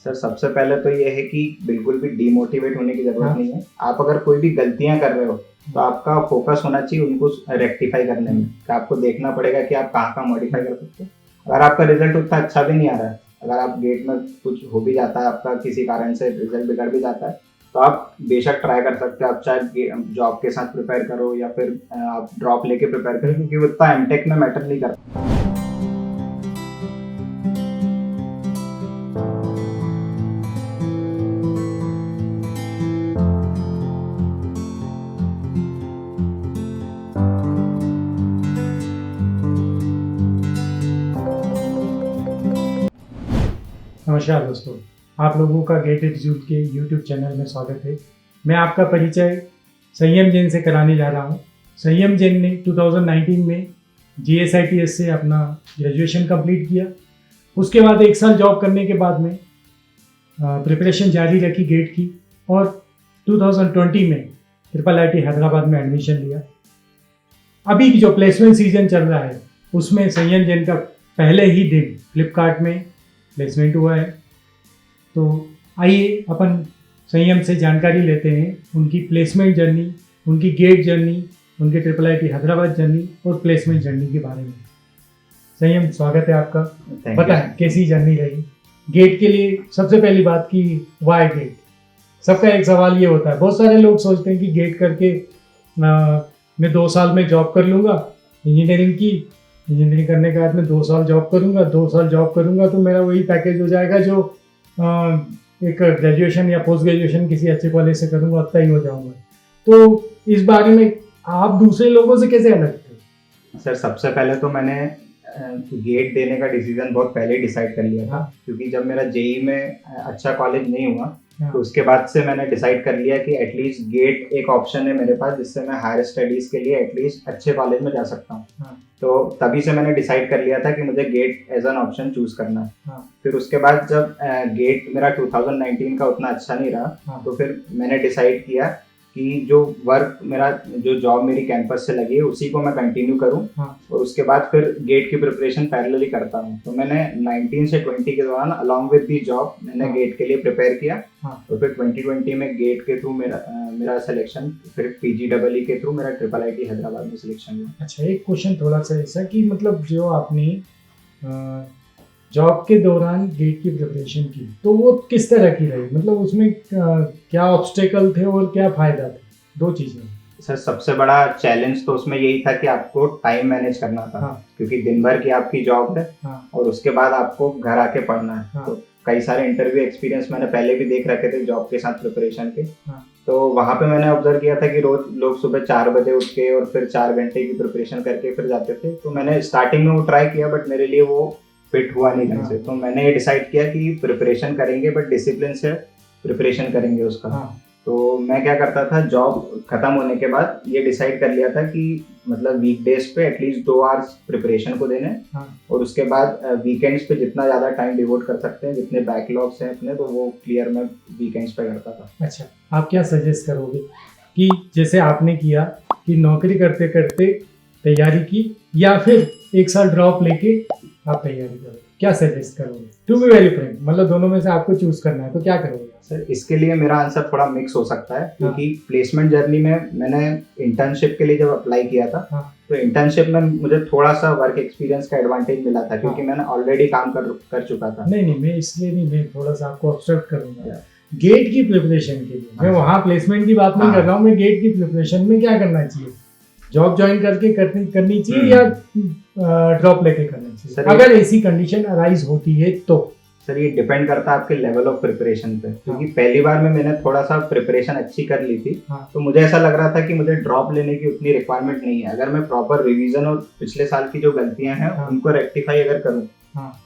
Sir सबसे पहले तो ये है कि बिल्कुल भी डिमोटिवेट होने की जरूरत नहीं है। आप अगर कोई भी गलतियां कर रहे हो तो आपका फोकस होना चाहिए उनको रेक्टिफाई करने में, कि आपको देखना पड़ेगा कि आप कहाँ कहाँ मॉडिफाई कर सकते हो। अगर आपका रिजल्ट उतना अच्छा भी नहीं आ रहा है, अगर आप गेट में कुछ हो भी जाता है, आपका किसी कारण से रिजल्ट बिगड़ भी जाता है, तो आप बेशक ट्राई कर सकते हो। आप चाहे जॉब के साथ प्रिपेयर करो या फिर आप ड्रॉप लेके प्रिपेयर करो, क्योंकि वो इतना एमटेक में मैटर नहीं करता। नमस्कार दोस्तों, आप लोगों का गेट एटीट्यूड के यूट्यूब चैनल में स्वागत है। मैं आपका परिचय संयम जैन से कराने जा रहा हूं। संयम जैन ने 2019 में GSITS से अपना ग्रेजुएशन कंप्लीट किया। उसके बाद 1 साल जॉब करने के बाद में प्रिपरेशन जारी रखी गेट की, और 2020 में IIIT हैदराबाद में एडमिशन लिया। अभी जो प्लेसमेंट सीजन चल रहा है उसमें संयम जैन का पहले ही दिन फ्लिपकार्ट में प्लेसमेंट हुआ है। तो आइए अपन संयम से जानकारी लेते हैं उनकी प्लेसमेंट जर्नी, उनकी गेट जर्नी, उनके IIIT हैदराबाद जर्नी और प्लेसमेंट जर्नी के बारे में। संयम, स्वागत है आपका। बताएं कैसी जर्नी रही गेट के लिए। सबसे पहली बात की वाई गेट। सबका एक सवाल ये होता है, बहुत सारे लोग सोचते हैं कि गेट करके मैं 2 साल में जॉब कर लूँगा, इंजीनियरिंग करने के बाद मैं 2 साल जॉब करूंगा तो मेरा वही पैकेज हो जाएगा जो एक ग्रेजुएशन या पोस्ट ग्रेजुएशन किसी अच्छे कॉलेज से करूंगा, उतना ही हो जाऊंगा। तो इस बारे में आप दूसरे लोगों से कैसे अलग थे? सर सबसे पहले तो मैंने गेट देने का डिसीजन बहुत पहले डिसाइड कर लिया था। क्योंकि जब मेरा जेई में अच्छा कॉलेज नहीं हुआ तो उसके बाद से मैंने डिसाइड कर लिया कि एटलीस्ट गेट एक ऑप्शन है मेरे पास, जिससे मैं हायर स्टडीज के लिए एटलीस्ट अच्छे कॉलेज में जा सकता हूँ। तो तभी से मैंने डिसाइड कर लिया था कि मुझे get as an option choose करना है। फिर उसके बाद जब गेट मेरा 2019 का उतना अच्छा नहीं रहा, तो फिर मैंने डिसाइड किया कि जो जॉब मेरी कैंपस से लगी है उसी को मैं कंटिन्यू करूं, और उसके बाद फिर गेट की प्रिपरेशन पैरेलली करता हूं। तो मैंने 19 से 20 के दौरान अलॉन्ग विद दी जॉब मैंने गेट के लिए प्रिपेयर किया। तो फिर 2020 में गेट के थ्रू मेरा सिलेक्शन, फिर PGEE के थ्रू मेरा IIIT हैदराबाद में सिलेक्शन हुआ। अच्छा, एक क्वेश्चन थोड़ा सा ऐसा कि मतलब जो आपने जॉब के दौरान गेट की प्रिपरेशन की, तो वो किस तरह की रही? मतलब उसमें क्या ऑब्स्टेकल थे और क्या फायदा थे? 2 चीजें। सर सबसे बड़ा चैलेंज तो उसमें यही था कि आपको टाइम मैनेज करना था। क्योंकि दिन भर की आपकी जॉब है और उसके बाद आपको घर आके पढ़ना है। तो कई सारे इंटरव्यू एक्सपीरियंस मैंने पहले भी देख रखे थे जॉब के साथ प्रिपरेशन के। तो वहां पे मैंने ऑब्जर्व किया था कि रोज लोग सुबह 4 बजे उठ के और फिर 4 घंटे की प्रिपरेशन करके फिर जाते थे। तो मैंने स्टार्टिंग में वो ट्राई किया, बट मेरे लिए वो फिट हुआ नहीं ढंग से। तो मैंने ये डिसाइड किया कि प्रिपरेशन करेंगे बट डिसिप्लिन से प्रिपरेशन करेंगे उसका। तो मैं क्या करता था, जॉब खत्म होने के बाद ये डिसाइड कर लिया था कि मतलब वीकडेज पे एटलीस्ट 2 आवर्स प्रिपरेशन को देने, और उसके बाद वीकेंड्स पे जितना ज्यादा टाइम डिवोट कर सकते हैं, जितने बैकलॉग्स हैं अपने, तो वो क्लियर मैं वीकेंड्स पे करता था। अच्छा, आप क्या सजेस्ट करोगे कि जैसे आपने किया कि नौकरी करते करते तैयारी की, या फिर 1 साल ड्रॉप लेके आप तैयारी करो? क्या सजेस्ट करोगे? टू बी वेरी फ्रैंक, मतलब दोनों में से आपको चूज करना है, तो क्या करोगे? सर इसके लिए मेरा आंसर थोड़ा मिक्स हो सकता है। क्योंकि प्लेसमेंट जर्नी में मैंने इंटर्नशिप के लिए जब अप्लाई किया था, तो इंटर्नशिप में मुझे थोड़ा सा वर्क एक्सपीरियंस का एडवांटेज मिला था, क्योंकि मैंने ऑलरेडी काम कर चुका था। नहीं, मैं इसलिए नहीं, मैं थोड़ा सा आपको ऑब्जर्व करूंगा गेट की प्रिपरेशन के लिए। मैं वहाँ प्लेसमेंट की बात नहीं कर रहा हूँ, मैं गेट की प्रिपरेशन में क्या करना चाहिए? जॉब ज्वाइन करके करनी चाहिए या ड्रॉप लेके करना चाहिए? अगर ऐसी कंडीशन अराइज होती है तो? सर ये डिपेंड करता है आपके लेवल ऑफ प्रिपरेशन पे। क्योंकि पहली बार में मैंने थोड़ा सा प्रिपरेशन अच्छी कर ली थी, तो मुझे ऐसा लग रहा था कि मुझे ड्रॉप लेने की उतनी रिक्वायरमेंट नहीं है। अगर मैं प्रॉपर रिवीजन और पिछले साल की जो गलतियां हैं उनको रेक्टिफाई अगर करूं,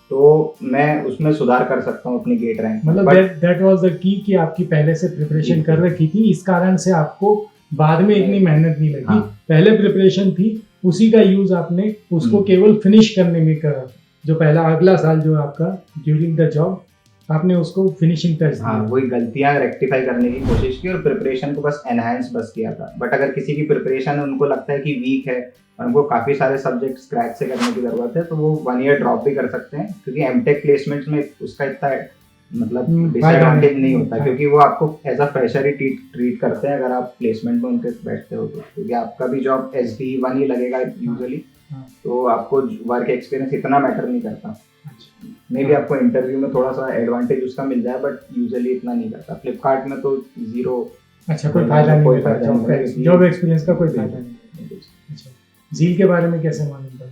तो मैं उसमें सुधार कर सकता हूं अपनी गेट रैंक। मतलब दैट वाज द की कि आपकी पहले से प्रिपरेशन कर रखी थी, इस कारण से आपको बाद में इतनी मेहनत नहीं लगी। पहले प्रिपरेशन थी, उसी का यूज आपने उसको केवल फिनिश करने में करा। जो पहला अगला साल जो आपका ड्यूरिंग द जॉब आपने उसको फिनिशिंग टच दिया। वही गलतियां रेक्टिफाई करने की कोशिश की और प्रिपरेशन को बस एनहांस किया था। बट अगर किसी की प्रिपरेशन उनको लगता है कि वीक है और उनको काफी सारे सब्जेक्ट स्क्रैच से करने की जरूरत है, तो वो 1 ईयर ड्रॉप भी कर सकते हैं। क्योंकि एमटेक प्लेसमेंट्स में उसका इतना मतलब फायदा डिसएडवांटेज नहीं नहीं होता, हाँ। क्योंकि वो आपको एज अ फ्रेशर ही ट्रीट करते हैं अगर आप प्लेसमेंट में उनके बैठते हो तो, क्योंकि आपका भी जॉब SB1 ही लगेगा यूजुअली। हाँ। तो आपको वर्क एक्सपीरियंस इतना मैटर नहीं करता। अच्छा मे भी आपको इंटरव्यू में थोड़ा सा एडवांटेज उसका मिल जाए, बट यूजुअली इतना नहीं करता। फ्लिपकार्ट में तो जीरो, अच्छा, कोई फायदा नहीं कोई मिलता फायदा नहीं मिलेगा, क्योंकि- जॉब एक्सपीरियंस का कोई फायदा बिल्कुल। नहीं। अच्छा, झील के बारे में कैसे मालूम पड़ा?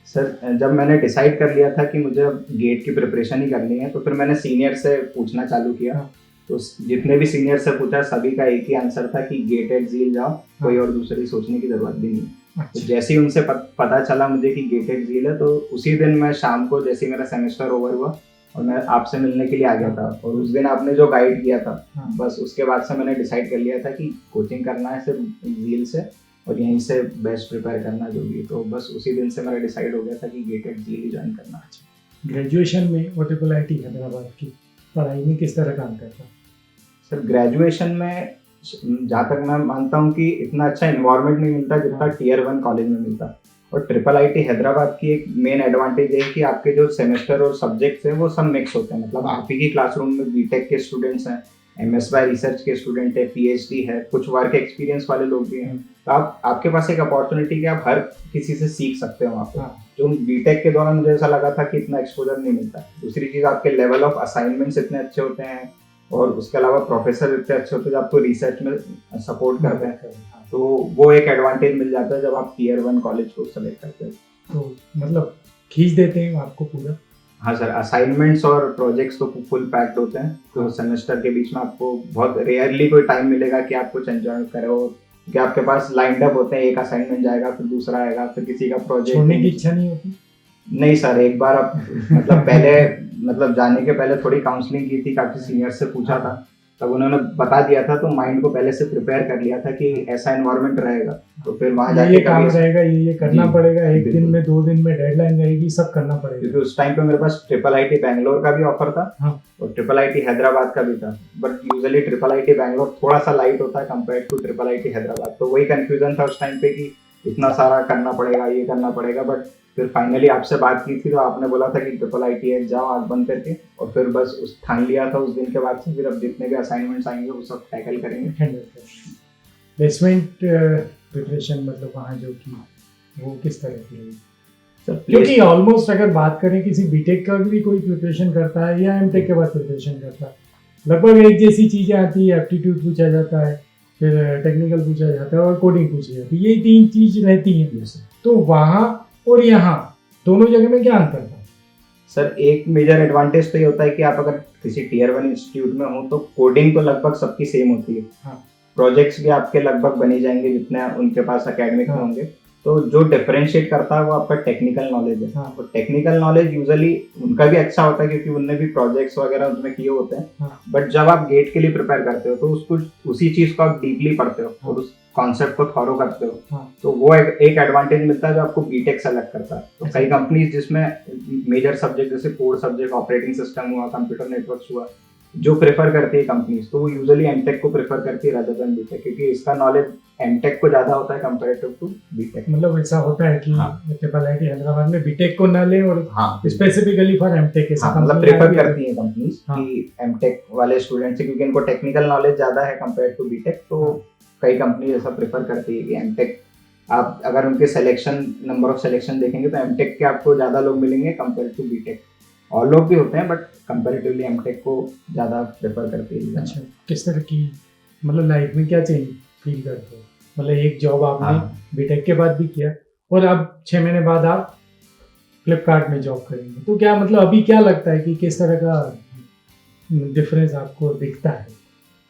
सर जब मैंने डिसाइड कर लिया था कि मुझे अब गेट की प्रिपरेशन ही करनी है, तो फिर मैंने सीनियर से पूछना चालू किया। हाँ। तो जितने भी सीनियर से पूछा, सभी का एक ही आंसर था कि गेट एट झील जाओ, कोई हाँ। और दूसरी सोचने की जरूरत भी नहीं है। तो अच्छा, जैसे ही उनसे पता चला मुझे कि गेट एट झील है, तो उसी दिन मैं शाम को, जैसे ही मेरा सेमेस्टर ओवर हुआ और मैं आपसे मिलने के लिए आ गया था, और उस दिन आपने जो गाइड किया था, हाँ। बस उसके बाद से मैंने डिसाइड कर लिया था कि कोचिंग करना है सिर्फ झील से, और यहीं से बेस्ट प्रिपेयर करना जो भी। तो बस उसी दिन से मेरा डिसाइड हो गया था कि गेट एट झील ही ज्वाइन करना है। ग्रेजुएशन में वो IIT हैदराबाद की पढ़ाई में किस तरह काम करता? सर ग्रेजुएशन में जहाँ तक मैं मानता हूँ कि इतना अच्छा इन्वायरमेंट नहीं मिलता जितना Tier 1 कॉलेज में मिलता। और IIT हैदराबाद की एक मेन एडवांटेज है कि आपके जो सेमेस्टर और सब्जेक्ट्स हैं वो सब मिक्स होते हैं। मतलब आप ही की क्लासरूम में बीटेक के स्टूडेंट्स हैं, MSY रिसर्च के स्टूडेंट है, PhD है, कुछ वर्क एक्सपीरियंस वाले लोग भी हैं। तो आपके पास एक अपॉर्चुनिटी कि आप हर किसी से सीख सकते हो वहाँ पे। जो बीटेक के दौरान मुझे ऐसा लगा था कि इतना एक्सपोजर नहीं मिलता। दूसरी चीज़, आपके लेवल ऑफ असाइनमेंट्स इतने अच्छे होते हैं, और उसके अलावा प्रोफेसर इतने अच्छे होते हैं जो आपको रिसर्च में सपोर्ट करते हैं। तो वो एक एडवांटेज मिल जाता है जब आप Tier 1 कॉलेज को सेलेक्ट करते हैं। तो मतलब खींच देते हैं आपको पूरा? हाँ सर, असाइनमेंट्स और प्रोजेक्ट्स तो फुल पैक्ड होते हैं। तो सेमेस्टर के बीच में आपको बहुत रेयरली कोई टाइम मिलेगा कि आप कुछ एंजॉय करो, कि आपके पास लाइंड अप होते हैं, एक असाइनमेंट जाएगा, फिर दूसरा आएगा, फिर किसी का प्रोजेक्ट। छोड़ने की इच्छा नहीं होती? नहीं सर, एक बार आप मतलब पहले मतलब जाने के पहले थोड़ी काउंसलिंग की थी, काफी सीनियर से पूछा था, तब उन्होंने बता दिया था, तो माइंड को पहले से प्रिपेयर कर लिया था कि ऐसा एनवायरनमेंट रहेगा। तो फिर वहाँ जाके ये काम रहेगा, ये करना पड़ेगा, एक दिन में 2 दिन में डेडलाइन रहेगी, सब करना पड़ेगा। क्योंकि उस टाइम पे मेरे पास IIT बैंगलोर का भी ऑफर था, और IIT हैदराबाद का भी था। बट यूजुअली IIT बैंगलोर थोड़ा सा लाइट होता है कंपेयर टू IIT हैदराबाद। तो वही कंफ्यूजन था उस टाइम पे कि इतना सारा करना पड़ेगा, ये करना पड़ेगा। बट फिर फाइनली आपसे बात की थी, तो आपने बोला था कि IIT है, जाओ आँख बंद करके। और फिर बस उस ठान लिया था उस दिन के बाद से, फिर अब जितने भी असाइनमेंट्स आएंगे वो सब टैकल करेंगे। प्लेसमेंट प्रिपरेशन मतलब वहाँ जो की वो किस तरह की रही? क्योंकि ऑलमोस्ट अगर बात करें किसी बीटेक का भी कोई प्रिपरेशन करता है या एमटेक के बाद प्रिपरेशन करता है, लगभग एक जैसी चीज़ें आती है। एप्टीट्यूड पूछा जाता है, फिर टेक्निकल पूछा जाता है, और कोडिंग पूछी जाती है। ये 3 चीज़ रहती हैं। तो वहाँ और यहाँ दोनों जगह में क्या अंतर था? सर एक मेजर एडवांटेज तो ये होता है कि आप अगर किसी Tier 1 इंस्टीट्यूट में हो तो कोडिंग तो लगभग सबकी सेम होती है। हाँ। प्रोजेक्ट्स भी आपके लगभग बनी जाएंगे जितने उनके पास एकेडमिक में होंगे। तो जो डिफरेंशिएट करता है वो आपका टेक्निकल नॉलेज है। हाँ। तो टेक्निकल नॉलेज यूजुअली उनका भी अच्छा होता है क्योंकि उनने भी प्रोजेक्ट्स वगैरह उसमें किए होते हैं। हाँ। बट जब आप गेट के लिए प्रिपेयर करते हो तो उसको उसी चीज को आप डीपली पढ़ते हो और उस कॉन्सेप्ट को थॉरो करते हो। हाँ। तो वो एक एडवांटेज मिलता है जो आपको बीटेक सेलेक्ट करता है। तो कई कंपनीज जिसमें मेजर सब्जेक्ट जैसे कोर सब्जेक्ट, ऑपरेटिंग सिस्टम हुआ, कंप्यूटर नेटवर्क्स हुआ, जो प्रेफर करती है कंपनीज, तो वो यूजुअली एमटेक को प्रेफर करती है रादर देन बीटेक, क्योंकि इसका नॉलेज एमटेक को ज्यादा होता है कंपैरेटिव टू बीटेक। मतलब ऐसा होता है कि IIT हैदराबाद में बीटेक को ना ले और स्पेसिफिकली फॉर एमटेक के साथ मतलब प्रेफर करती है कंपनीज कि एमटेक वाले स्टूडेंट से, क्योंकि इनको टेक्निकल नॉलेज ज्यादा है कंपेयर टू बीटेक। तो कई कंपनीज ऐसा प्रेफर करती है कि एमटेक, आप अगर उनके सिलेक्शन नंबर ऑफ सिलेक्शन देखेंगे तो एमटेक के आपको ज्यादा लोग मिलेंगे कंपेयर टू बीटेक। और लोग भी होते हैं बट कंपैरेटिवली एमटेक को ज़्यादा प्रेफर करती है। अच्छा, किस तरह की मतलब लाइफ में क्या चेंज फील करते हो? मतलब एक जॉब आपने बीटेक के बाद भी किया और अब 6 महीने बाद आप फ्लिपकार्ट में जॉब करेंगे, तो क्या मतलब अभी क्या लगता है कि किस तरह का डिफरेंस आपको दिखता है?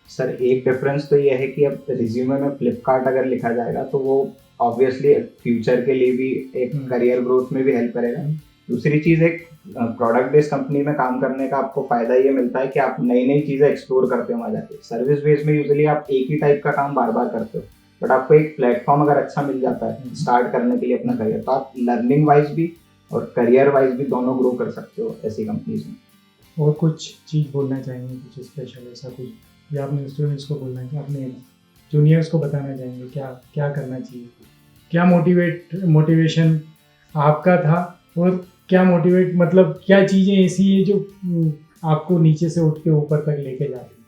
सर एक डिफरेंस तो ये है कि अब रिज्यूमे में फ्लिपकार्ट अगर लिखा जाएगा तो वो ऑब्वियसली फ्यूचर के लिए भी एक करियर ग्रोथ में भी हेल्प करेगा। दूसरी चीज़, एक प्रोडक्ट बेस्ड कंपनी में काम करने का आपको फायदा ये मिलता है कि आप नई नई चीज़ें एक्सप्लोर करते हो वहाँ जाके। सर्विस बेस्ड में यूजुअली आप एक ही टाइप का काम बार बार करते हो, बट आपको एक प्लेटफॉर्म अगर अच्छा मिल जाता है स्टार्ट करने के लिए अपना करियर, तो आप लर्निंग वाइज भी और करियर वाइज भी दोनों ग्रो कर सकते हो ऐसी कंपनीज में। और कुछ चीज़ बोलना चाहेंगे, कुछ स्पेशल ऐसा कुछ, या अपने स्टूडेंट्स को बोलना चाहिए, अपने जूनियर्स को बताना चाहेंगे क्या क्या करना चाहिए? क्या मोटिवेशन आपका था और क्या मोटिवेट मतलब क्या चीज़ें ऐसी है जो आपको नीचे से उठ के ऊपर तक लेके जाती है?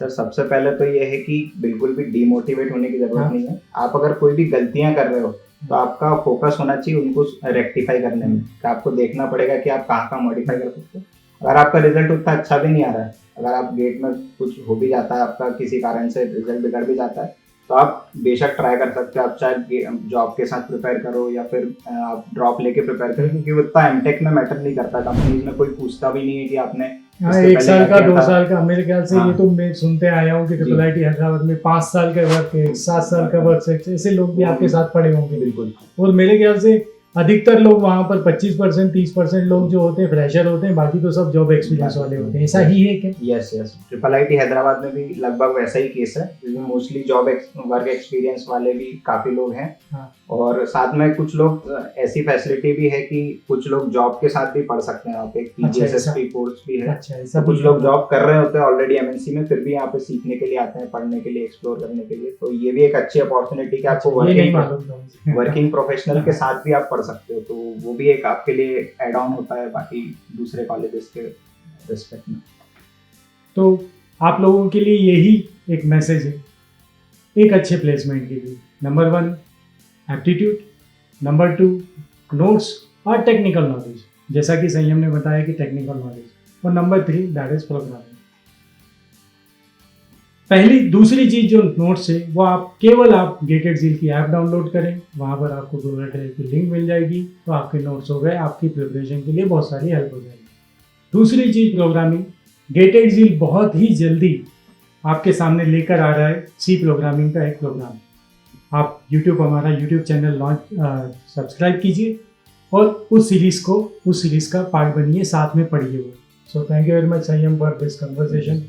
सर सबसे पहले तो ये है कि बिल्कुल भी डिमोटिवेट होने की जरूरत हाँ। नहीं है। आप अगर कोई भी गलतियां कर रहे हो तो आपका फोकस होना चाहिए उनको रेक्टिफाई करने में, कि आपको देखना पड़ेगा कि आप कहाँ कहाँ मॉडिफाई कर सकते हो। अगर आपका रिजल्ट उतना अच्छा भी नहीं आ रहा है, अगर आप गेट में कुछ हो भी जाता है, आपका किसी कारण से रिजल्ट बिगड़ भी जाता है, तो आप बेशक ट्राई कर सकते हो। आप चाहे जॉब के साथ प्रिपेयर करो या फिर आप ड्रॉप लेके प्रिपेयर करो, क्योंकि उतना एमटेक में मैटर नहीं करता। कंपनीज में कोई पूछता भी नहीं है कि आपने हाँ, इससे 1 पहले साल क्या का किया 2 था। साल का मेरे ख्याल से हाँ। ये तो मैं सुनते आया हूँ कि जी। ट्रिपल आईटी हैदराबाद में 5 साल का वर्क है, 7 साल का वर्क है, ऐसे लोग भी आपके साथ पड़े होंगे। बिल्कुल। और मेरे ख्याल से अधिकतर लोग वहाँ पर 25% 30% लोग जो होते हैं फ्रेशर होते हैं, बाकी तो सब जॉब एक्सपीरियंस वाले होते हैं। ऐसा ही है क्या? Yes yes, triple IT Hyderabad में भी लगभग वैसा ही केस है, जिसमें मोस्टली जॉब वर्क एक्सपीरियंस वाले भी काफी लोग हैं। हाँ। और साथ में कुछ लोग ऐसी फैसिलिटी भी है कि कुछ लोग जॉब के साथ भी पढ़ सकते हैं। यहाँ पे पीजीएसएसपी कोर्स भी है। अच्छा, ऐसा तो कुछ भी लोग है। जॉब कर रहे होते हैं ऑलरेडी एमएनसी में, फिर भी यहाँ पे सीखने के लिए आते हैं, पढ़ने के लिए, एक्सप्लोर करने के लिए। तो ये भी एक अच्छी अपॉर्चुनिटी कि आपको ये नहीं मालूम था मुझे। वर्किंग प्रोफेशनल के साथ भी आप पढ़ सकते हो, तो वो भी एक आपके लिए एड ऑन होता है बाकी दूसरे कॉलेजेस के रिस्पेक्ट में। तो आप लोगों के लिए यही एक मैसेज है एक अच्छे प्लेसमेंट के लिए। नंबर 1 एप्टीट्यूड, नंबर 2 नोट्स और टेक्निकल नॉलेज, जैसा कि संयम ने बताया कि टेक्निकल नॉलेज, और नंबर 3 दैट इज प्रोग्रामिंग। दूसरी चीज जो नोट्स है वो आप गेटेड ज़ील की ऐप डाउनलोड करें, वहाँ पर आपको गूगल ड्राइव की लिंक मिल जाएगी, तो आपके नोट्स हो गए, आपकी प्रिपरेशन के लिए बहुत सारी हेल्प हो जाएगी। दूसरी चीज प्रोग्रामिंग, गेटेड ज़ील बहुत ही जल्दी आपके सामने लेकर आ रहा है सी प्रोग्रामिंग का एक प्रोग्राम। आप हमारा यूट्यूब चैनल सब्सक्राइब कीजिए और उस सीरीज का पार्ट बनिए, साथ में पढ़िए वो। So thank you very much संयम फॉर दिस कन्वर्सेशन।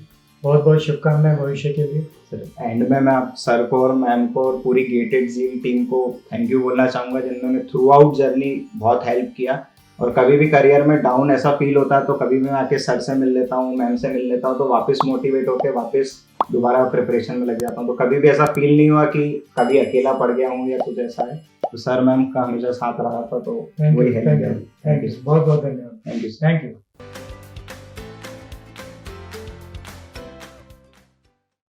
बहुत बहुत शुभकामनाएं भविष्य के लिए। एंड में मैं आप सर को और मैम को और पूरी गेटेड ज़ील टीम को थैंक यू बोलना चाहूँगा, जिन्होंने थ्रू आउट जर्नी बहुत हेल्प किया। और कभी भी करियर में डाउन ऐसा फील होता है तो कभी भी मैं आके सर से मिल लेता हूँ, मैम से मिल लेता हूँ, तो वापस मोटिवेट होकर वापस दोबारा प्रिपरेशन में लग जाता हूँ। तो कभी भी ऐसा फील नहीं हुआ कि कभी अकेला पड़ गया हूँ या कुछ ऐसा है। तो सर मैम का हमेशा साथ रहा था, तो वही है। थैंक यू, बहुत बहुत धन्यवाद। Thank you. Thank you.